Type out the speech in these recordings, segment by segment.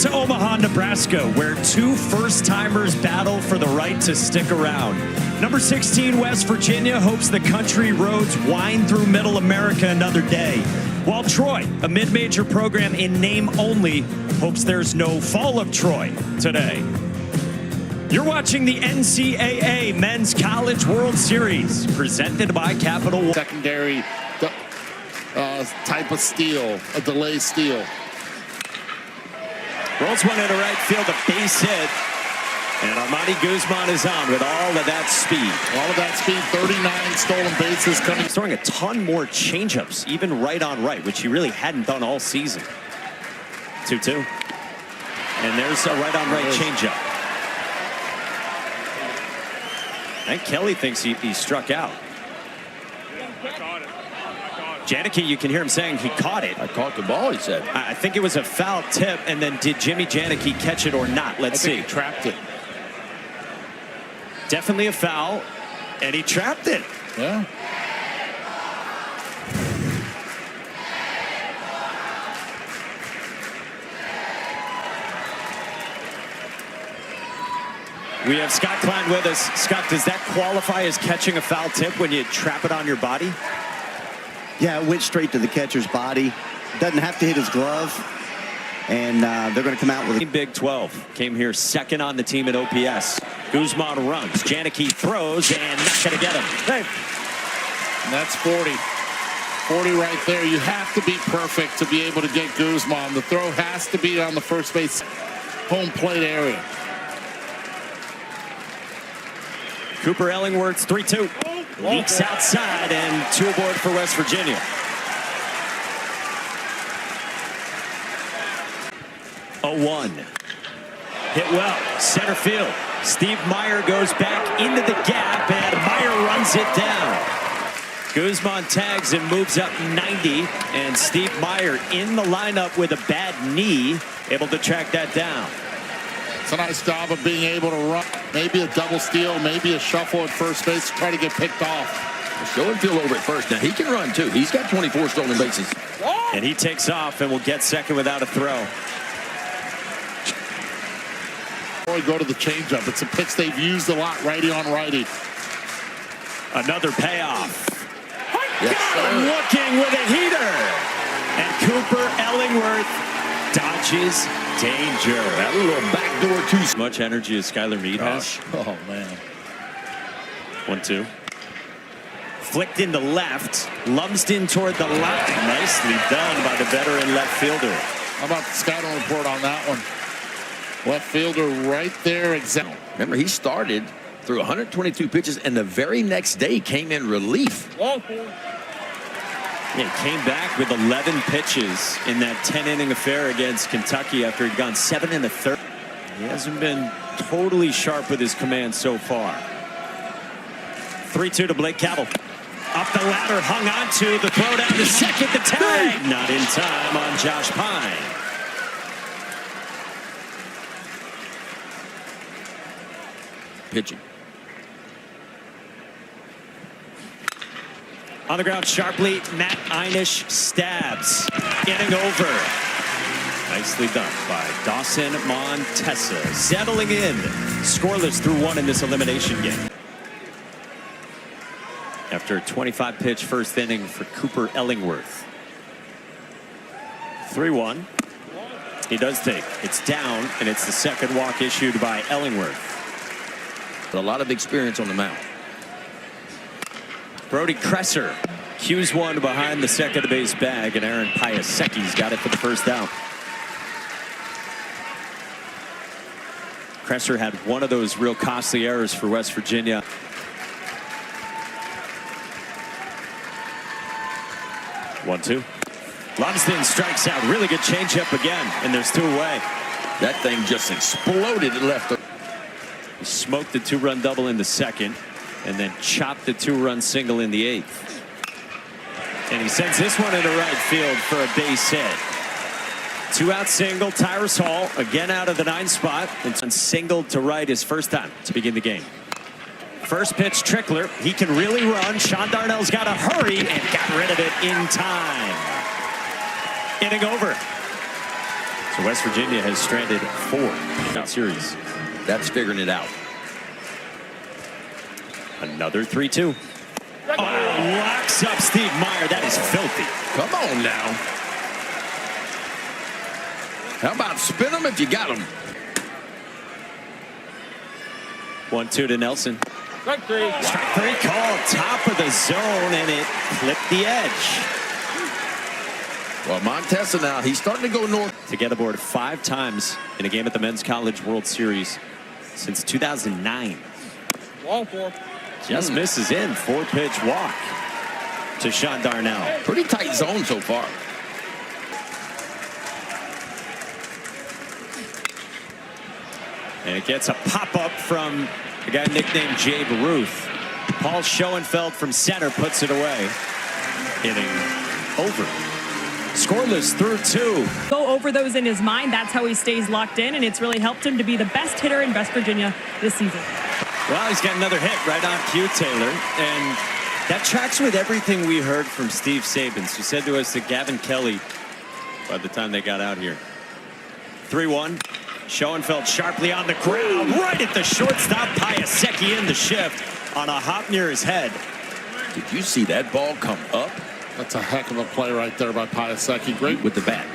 to Omaha, Nebraska, where two first-timers battle for the right to stick around. Number 16, West Virginia, hopes the country roads wind through Middle America another day. While Troy, a mid-major program in name only, hopes there's no fall of Troy today. You're watching the NCAA Men's College World Series, presented by Capital One. Secondary type of steal, a delay steal. Rolls one into right field, a base hit. And Armani Guzman is on with all of that speed. All of that speed, 39 stolen bases coming. He's throwing a ton more changeups, even right on right, which he really hadn't done all season. 2-2. And there's a right on right changeup. I think Kelly thinks he struck out. Janicki, you can hear him saying he caught it. I caught the ball, he said. I think it was a foul tip, and then did Jimmy Janicki catch it or not? Let's see. He trapped it. Definitely a foul, and he trapped it. Yeah. We have Scott Klein with us. Scott, does that qualify as catching a foul tip when you trap it on your body? Yeah, it went straight to the catcher's body. Doesn't have to hit his glove. And they're going to come out with a Big 12. Came here second on the team at OPS. Guzman runs. Janicki throws and not going to get him. Hey. And that's 40. 40 right there. You have to be perfect to be able to get Guzman. The throw has to be on the first base home plate area. Cooper Ellingworth's 3-2. Leaks outside and 2 aboard for West Virginia. A 1. Hit well. Center field. Steve Meyer goes back into the gap and Meyer runs it down. Guzman tags and moves up 90, and Steve Meyer in the lineup with a bad knee, able to track that down. It's a nice job of being able to run. Maybe a double steal, maybe a shuffle at first base to try to get picked off. Show and feel over at first. Now, he can run, too. He's got 24 stolen bases. And he takes off and will get second without a throw. Before we go to the changeup, it's a pitch they've used a lot, righty on righty. Another payoff. Yes, Got him looking with a heater. And Cooper Ellingworth dodges danger. That little backdoor too much energy as Skylar Meade has. Oh, man. 1-2. Flicked into left. Lumsden toward the line. Nicely done by the veteran left fielder. How about the scouting report on that one? Left fielder right there. Exactly. Remember, he started through 122 pitches, and the very next day came in relief. Yeah, he came back with 11 pitches in that 10-inning affair against Kentucky after he'd gone 7 1/3. He hasn't been totally sharp with his command so far. 3-2 to Blake Cabell. Up the ladder, hung on to the throw down to second, the tag. Not in time on Josh Pine. Pitching. On the ground sharply, Matt Einish stabs. Inning over. Nicely done by Dawson Montessa. Settling in. Scoreless through 1 in this elimination game. After a 25-pitch first inning for Cooper Ellingworth. 3-1. He does take. It's down, and it's the second walk issued by Ellingworth. A lot of experience on the mound. Brody Kresser cues one behind the second base bag, and Aaron Piasecki's got it for the first out. Kresser had one of those real costly errors for West Virginia. One-two. Lumsden strikes out. Really good changeup again, and there's 2 away. That thing just exploded at left. He smoked the 2-run double in the second, and then chopped the 2-run single in the 8th. And he sends this one into right field for a base hit. 2-out single. Tyrus Hall again out of the 9th spot, and singled to right his first time to begin the game. First pitch, Trickler. He can really run. Sean Darnell's got to hurry and got rid of it in time. Inning over. So West Virginia has stranded 4 in that series. That's figuring it out. Another 3-2. Oh, locks up Steve Meyer. That is filthy. Come on now. How about spin them if you got them? 1-2 to Nelson. Strike 3. Strike 3 called. Top of the zone, and it clipped the edge. Well, Montesa now, he's starting to go north. To get aboard 5 times in a game at the Men's College World Series since 2009. Wall 4. Just misses in. 4-pitch walk to Sean Darnell. Pretty tight zone so far. And it gets a pop-up from a guy nicknamed Jabe Ruth. Paul Schoenfeld from center puts it away. Hitting over. Scoreless through 2. Go over those in his mind. That's how he stays locked in, and it's really helped him to be the best hitter in West Virginia this season. Well, he's got another hit right on cue, Taylor. And that tracks with everything we heard from Steve Sabins, who said to us that Gavin Kelly, by the time they got out here. 3-1. Schoenfeld sharply on the ground, right at the shortstop. Piasecki in the shift on a hop near his head. Did you see that ball come up? That's a heck of a play right there by Piasecki. Great With the bat.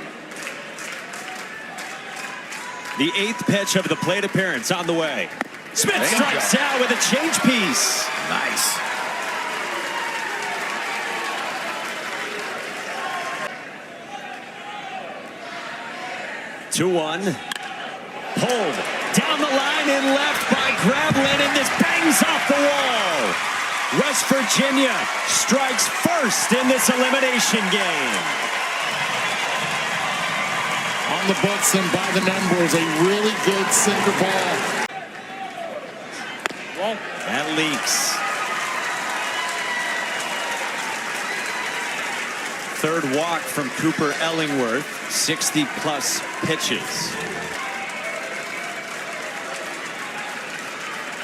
The 8th pitch of the plate appearance on the way. Smith strikes out with a change piece. Nice. Two 2-1. Pulled down the line and left by Gravelin, and this bangs off the wall. West Virginia strikes first in this elimination game. on the books and by the numbers. A really good sinker ball. That leaks. Third walk from Cooper Ellingworth. 60-plus pitches.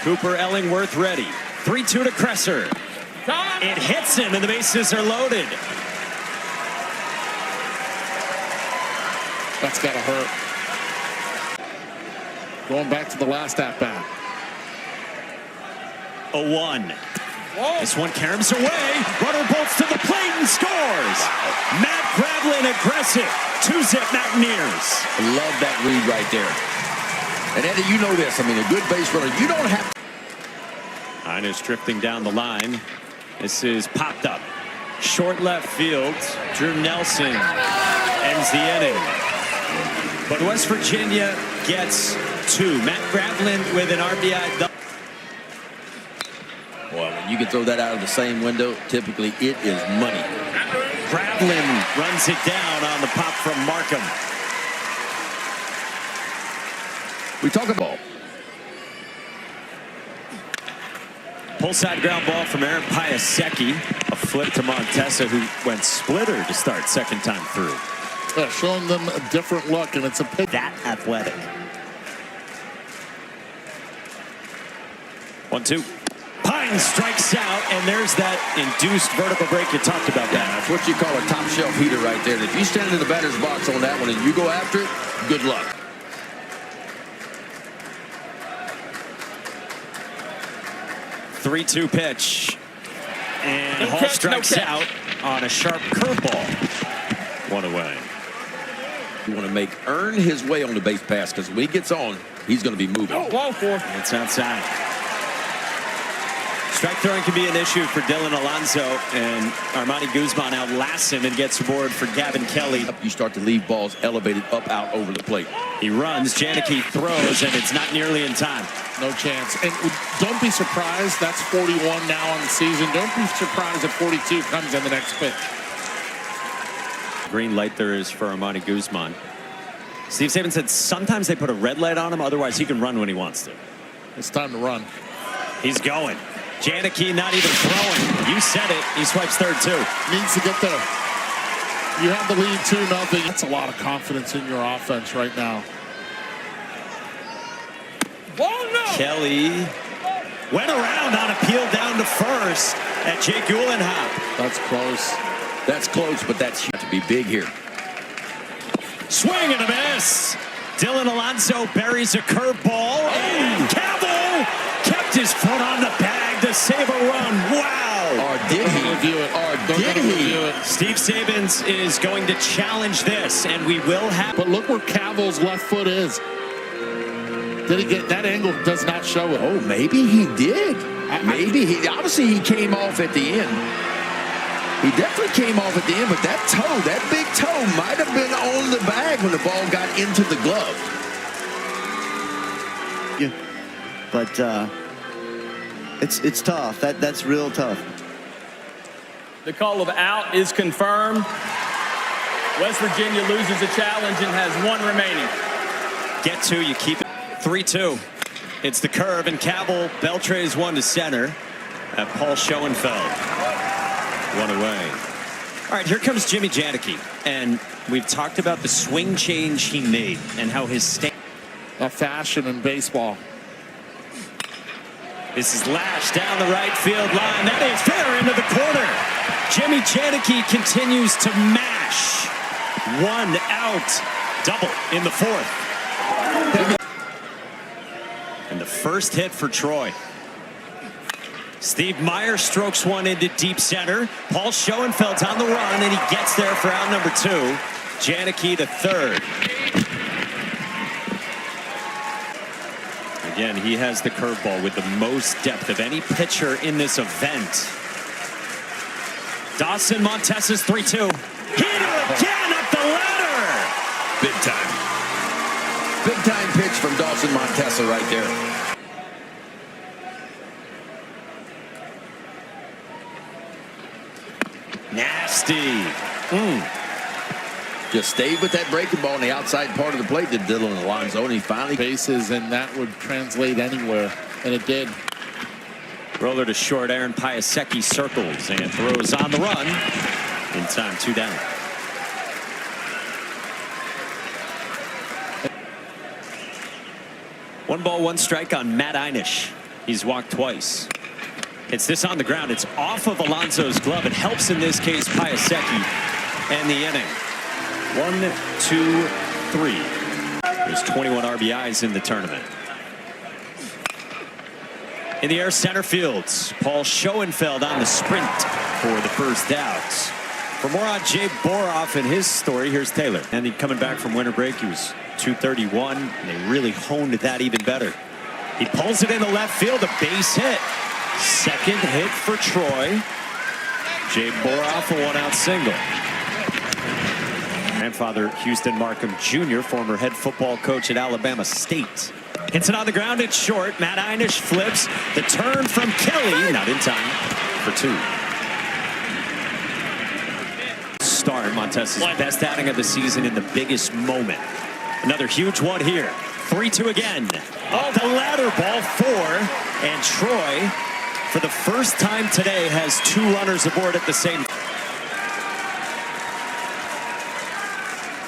Cooper Ellingworth ready. 3-2 to Kresser. It hits him, and the bases are loaded. That's got to hurt. Going back to the last at-bat. 0-1. This one caroms away. Runner bolts to the plate and scores. Matt Gravelin aggressive. 2-zip Mountaineers. Love that read right there. And Eddie, you know this. I mean, a good base runner, you don't have to. Hines drifting down the line. This is popped up. Short left field. Drew Nelson ends the inning. But West Virginia gets two. Matt Gravelin with an RBI double. Well, when you can throw that out of the same window, typically it is money. Gravelin runs it down on the pop from Markham. We talk about Pull side ground ball from Aaron Piasecki. A flip to Montesa, who went splitter to start second time through. Yeah, showing them a different look, and it's a pitch. That athletic. 1-2. Pine strikes out, and there's that induced vertical break you talked about. Yeah, that's what you call a top shelf heater right there. And if you stand in the batter's box on that one and you go after it, good luck. Three-two pitch. And Hall strikes out on a sharp curveball. One away. You want to make earn his way on the base pass, because when he gets on, he's going to be moving. It's outside. Strike throwing can be an issue for Dylan Alonso, and Armani Guzman outlasts him and gets aboard for Gavin Kelly. You start to leave balls elevated up, out, over the plate. He runs, Janicki throws, and it's not nearly in time. No chance. And don't be surprised. That's 41 now on the season. Don't be surprised if 42 comes in the next pitch. Green light there is for Armani Guzman. Steve Saban said sometimes they put a red light on him, otherwise he can run when he wants to. It's time to run. He's going. Janicki not even throwing. You said it. He swipes third, too. Needs to get there. You have the lead 2-0. That's a lot of confidence in your offense right now. Kelly went around on a peel down to first at Jake Uhlenhop. That's close. That's close, but that's to be big here. Swing and a miss. Dylan Alonso buries a curveball. And Cavill kept his foot on the bag to save a run. Wow. Or did he? Review it. Or did he? Steve Sabins is going to challenge this, and we will have. But look where Cavill's left foot is. Did he get that angle? Does not show it. Oh, maybe he did. Maybe he. Obviously, he came off at the end. He definitely came off at the end, but that toe, that big toe, might have been on the bag when the ball got into the glove. Yeah. But it's tough. That's real tough. The call of out is confirmed. West Virginia loses a challenge and has one remaining. Get to, you keep it. 3-2. It's the curve, and Cavill Beltre's one to center at Paul Schoenfeld. One away. All right, here comes Jimmy Janicki, and we've talked about the swing change he made and how his stand. A fashion in baseball. This is lashed down the right field line. That is fair into the corner. Jimmy Janicki continues to mash. 1 out. Double in the 4th. And the first hit for Troy. Steve Meyer strokes one into deep center. Paul Schoenfeld's on the run, and he gets there for out number 2. Janicki to third. Again, he has the curveball with the most depth of any pitcher in this event. Dawson Montessa's 3-2. Heater again up the ladder. Big time. Big time pitch from Dawson Montessa right there. Nasty. Just stayed with that breaking ball on the outside part of the plate, did Dylan Alonso, and he finally Bases, and that would translate anywhere, and it did. Roller to short. Aaron Piasecki circles and throws on the run. In time, 2 down. One ball, 1 strike on Matt Einish. He's walked twice. It's this on the ground. It's off of Alonso's glove. It helps in this case Piasecki and the inning. 1, 2, 3. There's 21 RBIs in the tournament. In the air, center fields. Paul Schoenfeld on the sprint for the first out. For more on Jay Boroff and his story, here's Taylor. And he coming back from winter break. He was 231, and they really honed that even better. He pulls it into left field, a base hit. Second hit for Troy. Jay Boroff, a 1-out single. Grandfather Houston Markham Jr., former head football coach at Alabama State. Hits it on the ground, it's short. Matt Einish flips. The turn from Kelly, not in time for 2. Start Montessa's best outing of the season in the biggest moment. Another huge one here. 3-2 again. Up the ladder, ball 4. And Troy, for the first time today, has 2 runners aboard at the same.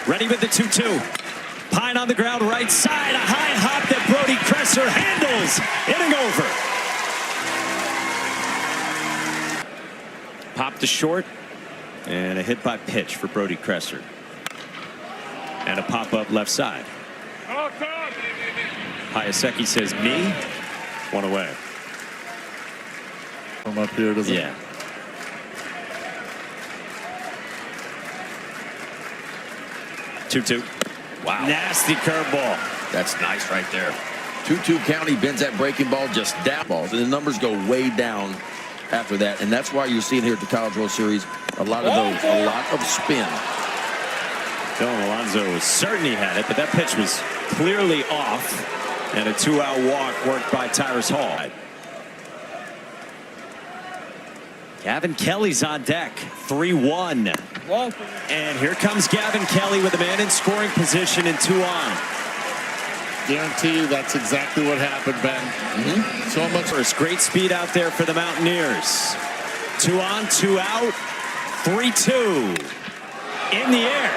Ready with the 2-2. Pine on the ground, right side. A high hop that Brody Kresser handles. Inning over. Pop to short. And a hit by pitch for Brody Kresser. And a pop-up left side. Piasecki says, me? 1 away. From up here, doesn't it? Yeah. Two. Wow. Nasty curveball. That's nice right there. 2-2 count. He bends that breaking ball just down balls, and the numbers go way down after that. And that's why you're seeing here at the College World Series a lot of those, a lot of spin. Dylan Alonso was certain he had it, but that pitch was clearly off. And a 2-out walk worked by Tyrus Hall. Gavin Kelly's on deck. 3-1. And here comes Gavin Kelly with a man in scoring position and 2 on. Guarantee you that's exactly what happened, Ben. So much. First, great speed out there for the Mountaineers. 2 on, 2 out. 3-2. In the air.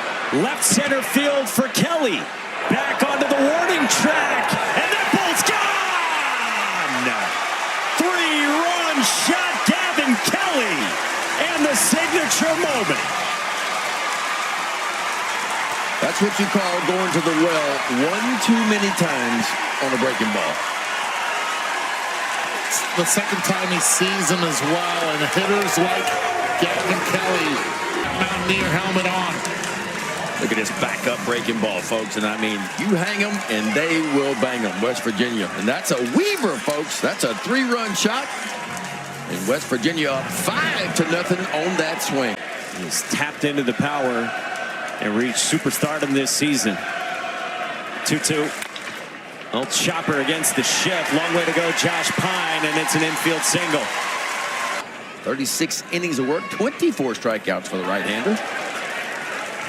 Left center field for Kelly. Back onto the warning track. And that ball's gone! 3-run shot, Gavin Kelly. And the signature moment. That's That's what you call going to the well one too many times on a breaking ball. It's the second time he sees him as well, and hitters like Gavin Kelly, Mountaineer helmet on. Look at this backup breaking ball, folks. And I mean, you hang them and they will bang them. West Virginia. And that's a Weaver, folks. That's a 3-run shot. And West Virginia up 5-0 on that swing. He's tapped into the power and reached superstardom this season. 2-2. Old chopper against the shift. Long way to go, Josh Pine, and it's an infield single. 36 innings of work, 24 strikeouts for the right-hander.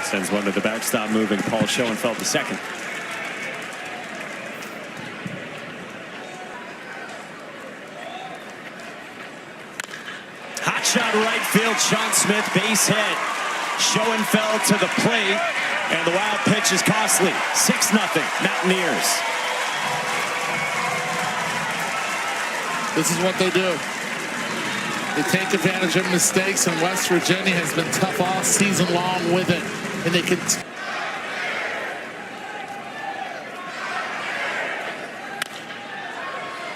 Sends one to the backstop, moving Paul Schoenfeld to second. Hot shot right field, Sean Smith, base hit. Schoenfeld to the plate, and the wild pitch is costly. 6-0 Mountaineers. This is what they do. They take advantage of mistakes, and West Virginia has been tough all season long with it. And they can.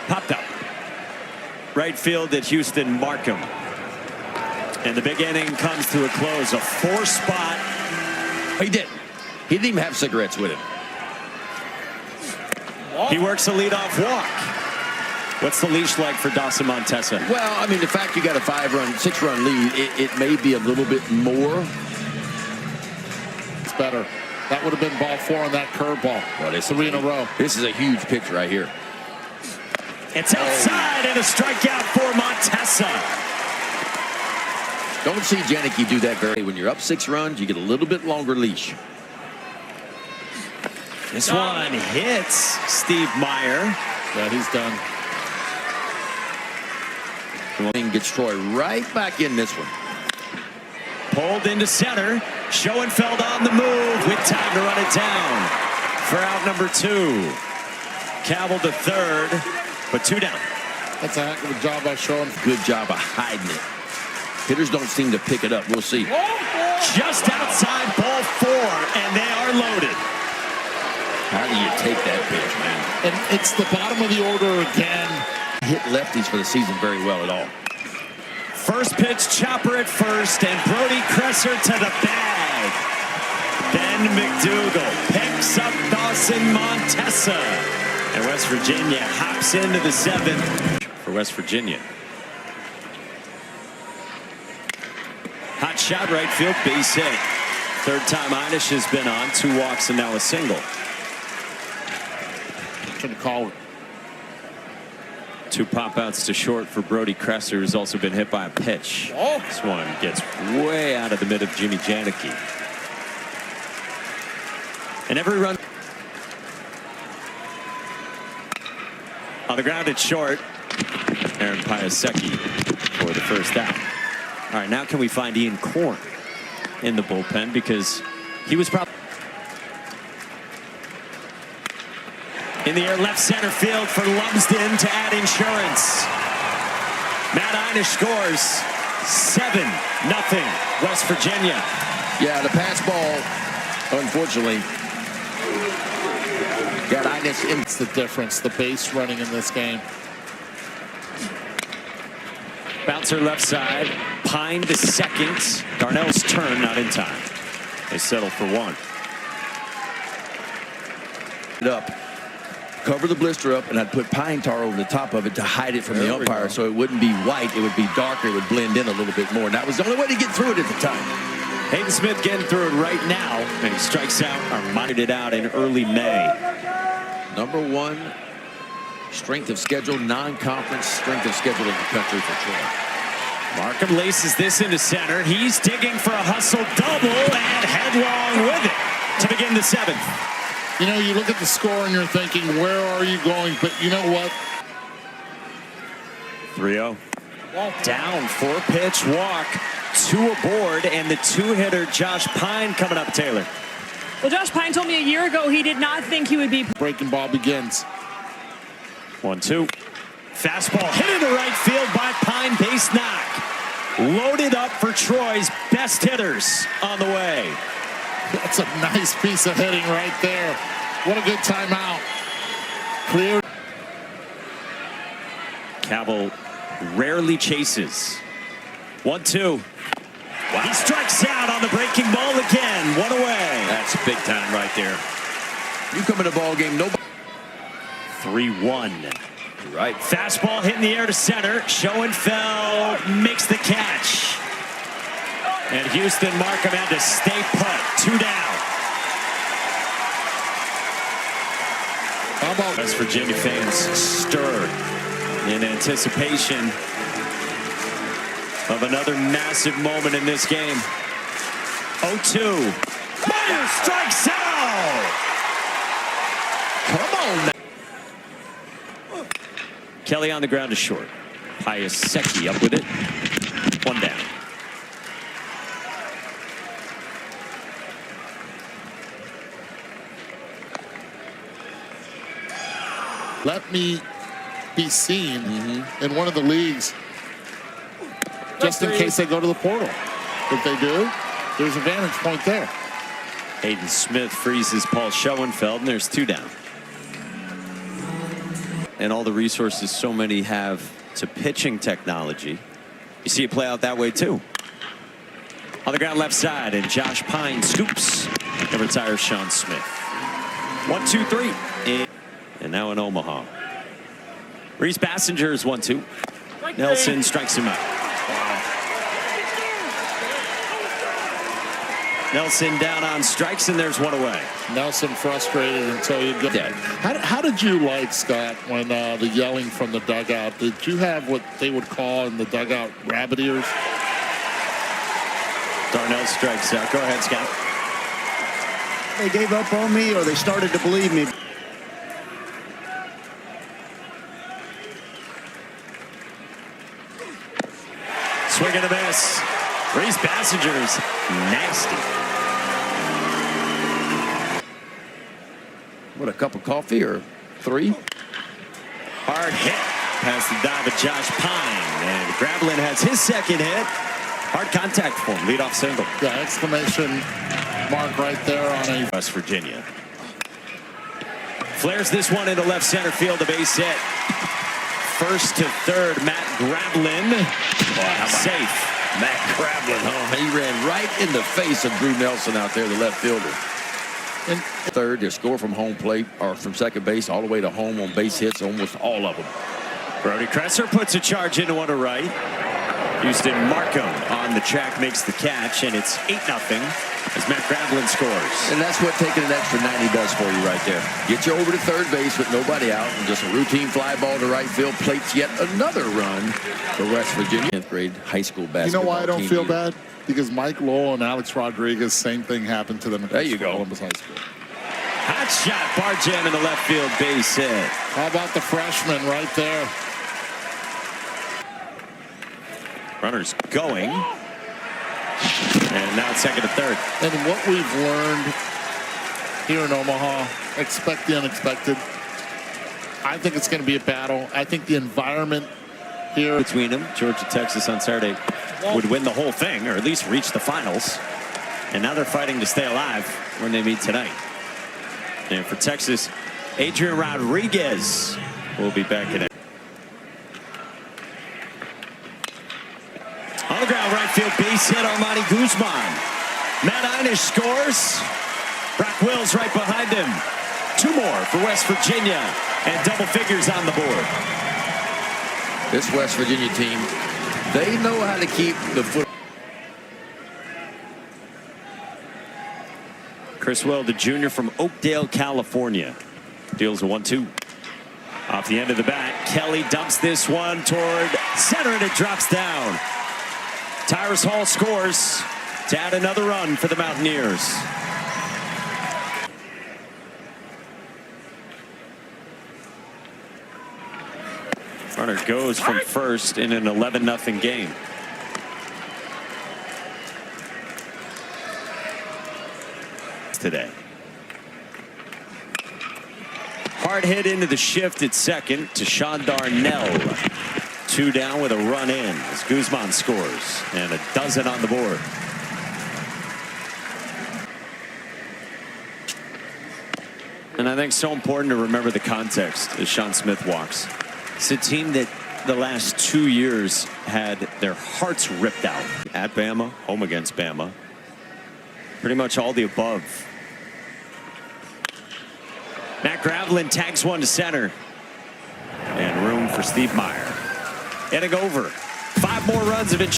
Popped up. Right field at Houston Markham. And the big inning comes to a close. A 4-spot. He didn't. He didn't even have cigarettes with him. He works a leadoff walk. What's the leash like for Dawson Montesa? Well, I mean, the fact you got a 6-run lead, it may be a little bit more. It's better. That would have been ball 4 on that curveball. Well, it's 3 in a row. This is a huge pitch right here. It's outside and a strikeout for Montesa. Don't see Janicki do that very. When you're up 6 runs, you get a little bit longer leash. This one hits Steve Meyer. Yeah, he's done. Gets Troy right back in this one. Pulled into center. Schoenfeld on the move with time to run it down for out number 2. Cabell to third, but 2 down. That's a heck of a job by Schoenfeld. Good job of hiding it. Hitters don't seem to pick it up. We'll see. Just outside ball 4, and they are loaded. How do you take that pitch, man? And it's the bottom of the order again. Hit lefties for the season very well at all. First pitch, chopper at first, and Brody Kresser to the bag. Ben McDougal picks up Dawson Montesa. And West Virginia hops into the 7th for West Virginia. Hot shot right field, base hit. Third time Einish has been on. 2 walks and now a single. Shouldn't call it. 2 pop-outs to short for Brody Kresser, who's also been hit by a pitch. This one gets way out of the mid of Jimmy Janicki. And every run on the ground at short. Aaron Piasecki for the first out. All right, now can we find Ian Korn in the bullpen, because he was probably in the air left center field for Lumsden to add insurance. Matt Einish scores. 7-0 West Virginia. Yeah, the pass ball, unfortunately, got Einish in. It's the difference, the base running in this game. Bouncer left side. Pine to second. Darnell's turn, not in time. They settle for 1. Up. Cover the blister up, and I'd put pine tar over the top of it to hide it from the umpire, so it wouldn't be white. It would be darker. It would blend in a little bit more. And that was the only way to get through it at the time. Hayden Smith getting through it right now, and he strikes out or mined it out in early May. Number 1 strength of schedule, non-conference strength of schedule in the country for Troy. Markham laces this into center. He's digging for a hustle double and headlong with it to begin the 7th. You know, you look at the score and you're thinking, where are you going? But you know what? 3-0. Down, 4-pitch walk, 2 aboard, and the 2-hitter Josh Pine coming up, Taylor. Well, Josh Pine told me a year ago he did not think he would be. Breaking ball begins. 1-2. Fastball hit into right field by Pine, base knock. Loaded up for Troy's best hitters on the way. That's a nice piece of hitting right there. What a good timeout. Clear. Cavill rarely chases. 1-2. Wow. He strikes out on the breaking ball again. One away. That's big time right there. You come in the ball game, nobody. 3-1. Right. Fastball hit in the air to center. Schoenfeld makes the catch. And Houston Markham had to stay put. 2 down. How about West Virginia fans stir in anticipation of another massive moment in this game. 0-2. Myers strikes out. Come on now. Kelly on the ground to short. Piasecki up with it. 1 down. let me be seen in one of the leagues just in case they go to the portal. If they do, there's a vantage point there. Hayden Smith freezes Paul Schoenfeld, and there's 2 down. And all the resources so many have to pitching technology, you see it play out that way too. On the ground left side, and Josh Pine scoops and retires Sean Smith. 1, 2, 3. And now in Omaha. Reese Bassinger is 1-2. Nelson strikes him out. Nelson down on strikes, and there's 1 away. Nelson frustrated until you get that. How did you like, Scott, when the yelling from the dugout? Did you have what they would call in the dugout rabbit ears? Darnell strikes out. Go ahead, Scott. They gave up on me, or they started to believe me. Swing and a miss. Reese Bassinger's nasty. What, a cup of coffee or 3? Hard hit past the dive of Josh Pine. And Gravelin has his second hit. Hard contact for him. Leadoff single. Yeah, exclamation mark right there on a West Virginia. Flares this one into left center field. A base hit. First to third, Matt Gravelin. Wow, safe. Matt Gravelin, huh? He ran right in the face of Drew Nelson out there, the left fielder. And third, they score from home plate or from second base all the way to home on base hits, almost all of them. Brody Kresser puts a charge into one to right. Houston Markham on the track makes the catch, and it's 8-0 as Matt Gravelin scores. And that's what taking an extra 90 does for you right there. Get you over to third base with nobody out, and just a routine fly ball to right field plates yet another run for West Virginia. 10th grade high school basketball. You know why I don't feel year. bad? Because Mike Lowell and Alex Rodriguez, same thing happened to them at there you go. Columbus High School. Hot shot, bar jam in the left field base hit. How about the freshman right there? Runners going. And now it's second to third. And what we've learned here in Omaha, expect the unexpected. I think it's going to be a battle. I think the environment here Between them, Georgia, Texas on Saturday would win the whole thing, or at least reach the finals. And now they're fighting to stay alive when they meet tonight. And for Texas, Adrian Rodriguez will be back in it. On the ground, right field base hit, Armani Guzman. Matt Einish scores. Brock Wills right behind him. 2 more for West Virginia, and double figures on the board. This West Virginia team, they know how to keep the foot. Chris Well, the junior from Oakdale, California, deals a 1-2. Off the end of the bat, Kelly dumps this one toward center, and it drops down. Tyrus Hall scores to add another run for the Mountaineers. Runner goes from first in an 11-0 game. Today. Hard hit into the shift at second to Sean Darnell. 2 down with a run in as Guzman scores, and a dozen on the board. And I think it's so important to remember the context as Sean Smith walks. It's a team that the last 2 years had their hearts ripped out. At Bama, home against Bama. Pretty much all the above. Matt Gravelin tags one to center. And room for Steve Meyer. Getting over. 5 more runs of it.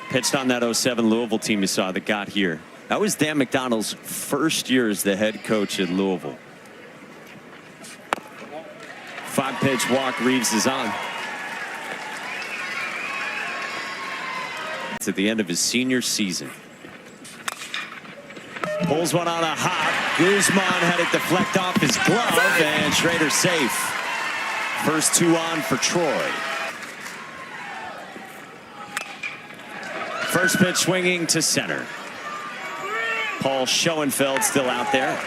Pitched on that 07 Louisville team you saw that got here. That was Dan McDonald's first year as the head coach at Louisville. 5-pitch walk. Reeves is on. It's at the end of his senior season. Pulls one on a hop. Guzman had it deflect off his glove, and Schrader safe. First 2 on for Troy. First pitch swinging to center. Paul Schoenfeld still out there.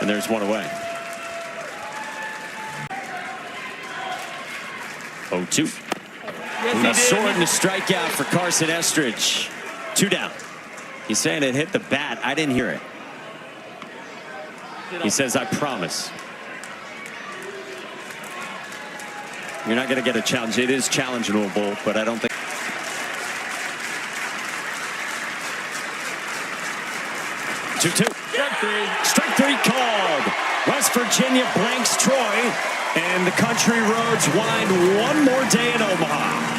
And there's one away. 0-2. A sword and a strikeout for Carson Estridge. 2 down. He's saying it hit the bat. I didn't hear it. He says, I promise. You're not going to get a challenge. It is challengeable, but I don't think. Strike three called. West Virginia blanks Troy, and the country roads wind one more day in Omaha.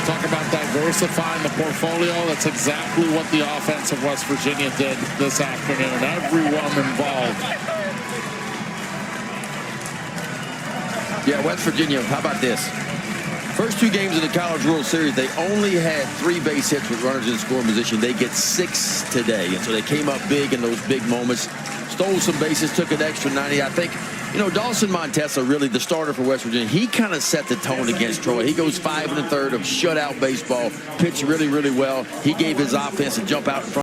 Talk about diversifying the portfolio. That's exactly what the offense of West Virginia did this afternoon. Everyone involved. Yeah, West Virginia, how about this? First 2 games of the College World Series, they only had 3 base hits with runners in scoring position. They get 6 today, and so they came up big in those big moments. Stole some bases, took an extra 90. I think, you know, Dawson Montesa, really the starter for West Virginia, he kind of set the tone against Troy. He goes 5 1/3 of shutout baseball, pitched really, really well. He gave his offense a jump out in front.